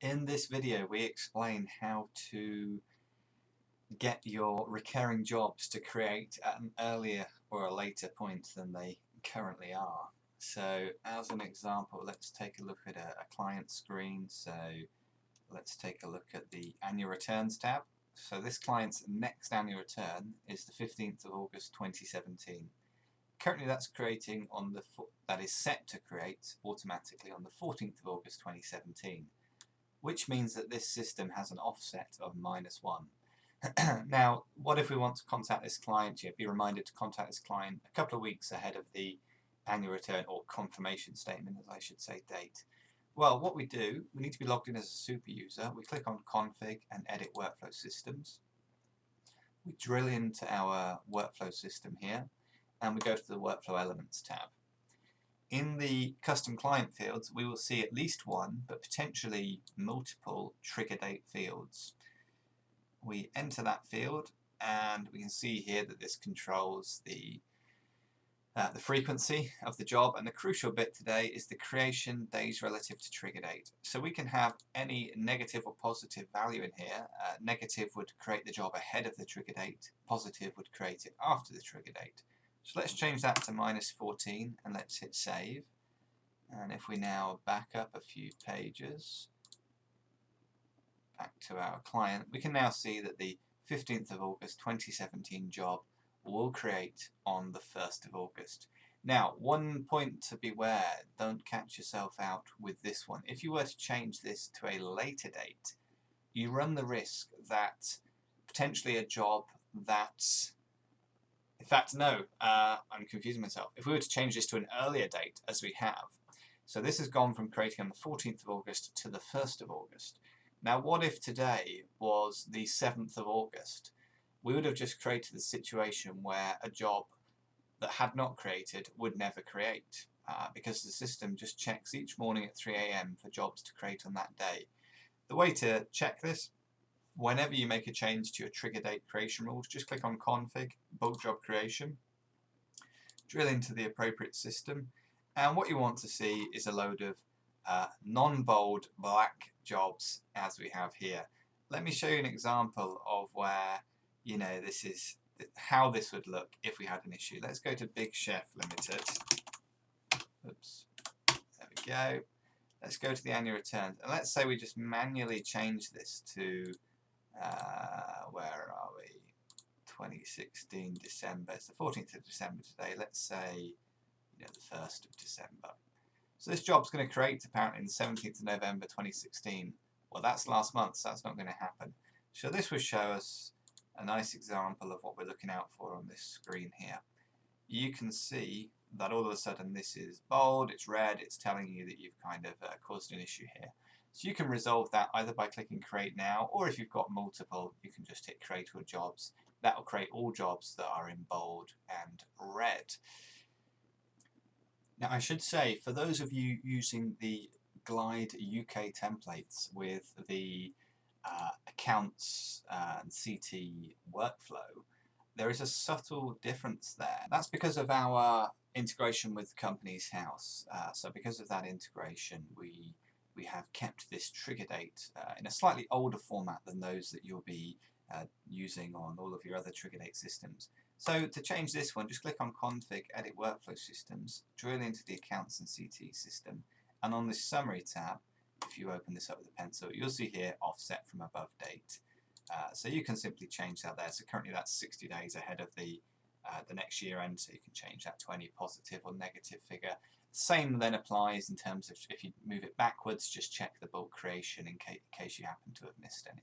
In this video we explain how to get your recurring jobs to create at an earlier or a later point than they currently are. So as an example, let's take a look at a client screen. So let's take a look at the annual returns tab. So this client's next annual return is the 15th of August 2017. Currently that's creating on the that is set to create automatically on the 14th of August 2017. Which means that this system has an offset of -1. Now, what if we want to contact this client? Be reminded to contact this client a couple of weeks ahead of the annual return, or confirmation statement, as I should say, date. Well, what we do, we need to be logged in as a super user. We click on Config and Edit Workflow Systems. We drill into our workflow system here, and we go to the Workflow Elements tab. In the custom client fields, we will see at least one, but potentially multiple trigger date fields. We enter that field, and we can see here that this controls the frequency of the job, and the crucial bit today is the creation days relative to trigger date. So we can have any negative or positive value in here. Negative would create the job ahead of the trigger date, positive would create it after the trigger date. So let's change that to -14 and let's hit save. And if we now back up a few pages back to our client, we can now see that the 15th of August 2017 job will create on the 1st of August. Now, one point to beware, don't catch yourself out with this one. If you were to change this to a later date, you run the risk that potentially a job that in fact, no, I'm confusing myself. If we were to change this to an earlier date, as we have, so this has gone from creating on the 14th of August to the 1st of August. Now, what if today was the 7th of August? We would have just created a situation where a job that had not created would never create, because the system just checks each morning at 3 AM for jobs to create on that day. The way to check this, whenever you make a change to your trigger date creation rules, just click on Config, Bulk Job Creation, drill into the appropriate system, and what you want to see is a load of non-bold black jobs as we have here. Let me show you an example of where, this is how this would look if we had an issue. Let's go to Big Chef Limited. Oops, there we go. Let's go to the annual returns, and let's say we just manually change this to where are we? 2016 December. It's the 14th of December today. Let's say the 1st of December. So this job's going to create apparently on the 17th of November 2016. Well, that's last month, so that's not going to happen. So this will show us a nice example of what we're looking out for on this screen here. You can see that all of a sudden this is bold, it's red, it's telling you that you've kind of caused an issue here. So you can resolve that either by clicking Create Now, or if you've got multiple, you can just hit Create All Jobs. That will create all jobs that are in bold and red. Now I should say, for those of you using the Glide UK templates with the accounts and CT workflow, there is a subtle difference there. That's because of our integration with Companies House. So because of that integration, we have kept this trigger date in a slightly older format than those that you'll be using on all of your other trigger date systems. So to change this one, just click on Config, Edit Workflow Systems, drill into the Accounts and CT system, and on this Summary tab, if you open this up with a pencil, you'll see here Offset from Above Date. So you can simply change that there. So currently that's 60 days ahead of the next year end, so you can change that to any positive or negative figure. Same then applies in terms of if you move it backwards, just check the bulk creation in case you happen to have missed any.